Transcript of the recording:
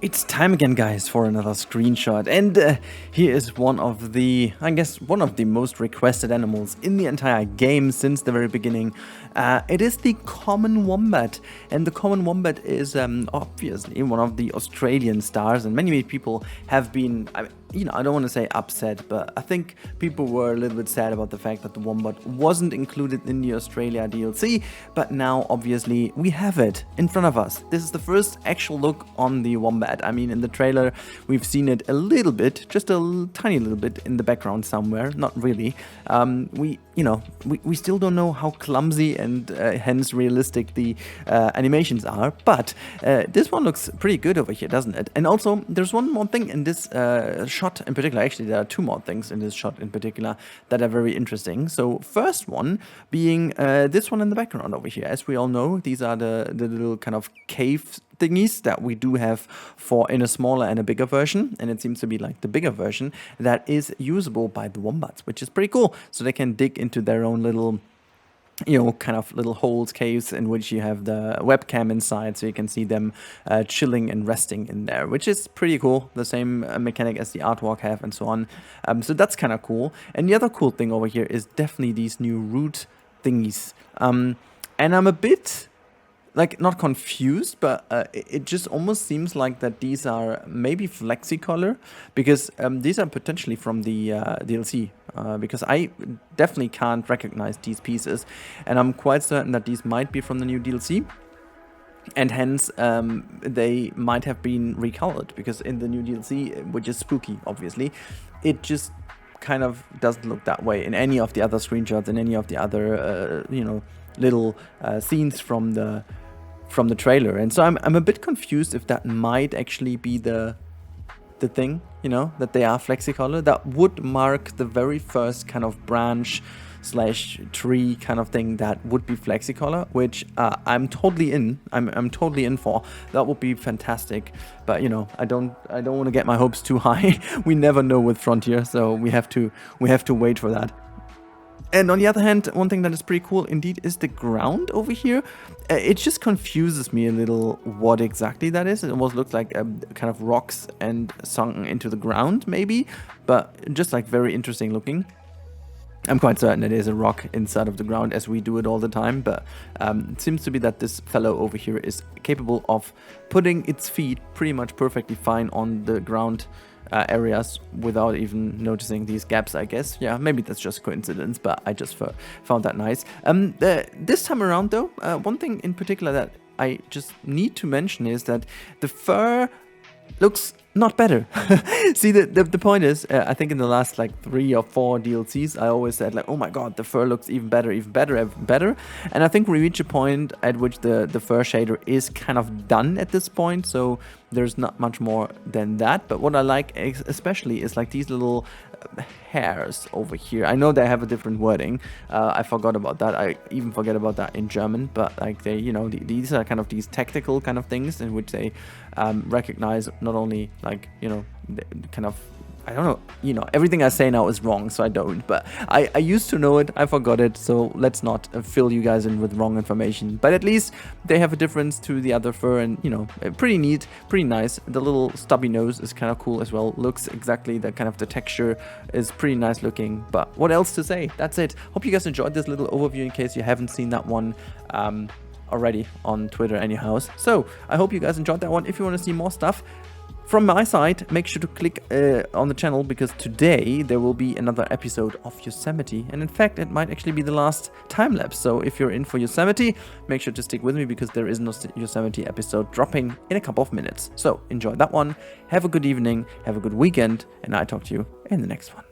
It's time again, guys, for another screenshot, and here is one of the, I guess, one of the most requested animals in the entire game since the very beginning. It is the common wombat, and the common wombat is obviously one of the Australian stars, and many people have been, I don't want to say upset, but I think people were a little bit sad about the fact that the Wombat wasn't included in the Australia DLC, but now obviously we have it in front of us. This is the first actual look on the Wombat. I mean, in the trailer we've seen it a little bit, just a tiny little bit in the background somewhere, not really. We still don't know how clumsy and hence realistic the animations are, but this one looks pretty good over here, doesn't it? And also, there's one more thing in this shot in particular. Actually, there are two more things in this shot in particular that are very interesting. So first one being this one in the background over here. As we all know, these are the little kind of cave thingies that we do have in a smaller and a bigger version, and it seems to be like the bigger version that is usable by the wombats, which is pretty cool. So they can dig into their own little kind of little holes, caves, in which you have the webcam inside, so you can see them chilling and resting in there, which is pretty cool. The same mechanic as the artwork have and so on. So that's kind of cool. And the other cool thing over here is definitely these new root thingies. And I'm a bit not confused, but it just almost seems like that these are maybe flexicolor, because these are potentially from the DLC, because I definitely can't recognize these pieces, and I'm quite certain that these might be from the new DLC, and hence they might have been recolored, because in the new DLC, which is spooky obviously, it just kind of doesn't look that way in any of the other screenshots, in any of the other little scenes from the trailer. And so I'm a bit confused if that might actually be the thing, that they are flexicolor. That would mark the very first kind of branch / tree kind of thing that would be flexicolor, which I'm totally in. I'm totally in for. That would be fantastic. But I don't want to get my hopes too high. We never know with Frontier, so we have to wait for that. And on the other hand, one thing that is pretty cool indeed is the ground over here. It just confuses me a little what exactly that is. It almost looks like kind of rocks and sunken into the ground maybe, but just very interesting looking. I'm quite certain it is a rock inside of the ground, as we do it all the time, but it seems to be that this fellow over here is capable of putting its feet pretty much perfectly fine on the ground areas without even noticing these gaps, I guess. Yeah, maybe that's just coincidence, but I just found that nice. This time around though, one thing in particular that I just need to mention is that the fur looks not better. See, the point is, I think in the last 3 or 4 DLCs, I always said oh my god, the fur looks even better, and I think we reach a point at which the fur shader is kind of done at this point, so there's not much more than that. But what I like especially is these little hairs over here. I know they have a different wording. I forgot about that. I even forget about that in German, but they, these are kind of these tactical kind of things in which they recognize not only kind of, I don't know, everything I say now is wrong, so I don't, but I used to know it, I forgot it, so let's not fill you guys in with wrong information. But at least they have a difference to the other fur, and pretty neat, pretty nice. The little stubby nose is kind of cool as well, looks exactly the texture is pretty nice looking. But what else to say? That's it. Hope you guys enjoyed this little overview, in case you haven't seen that one already on Twitter anyhow. So I hope you guys enjoyed that one. If you want to see more stuff from my side, make sure to click on the channel, because today there will be another episode of Yosemite, and in fact it might actually be the last time-lapse. So if you're in for Yosemite, make sure to stick with me, because there is no Yosemite episode dropping in a couple of minutes. So enjoy that one, have a good evening, have a good weekend, and I talk to you in the next one.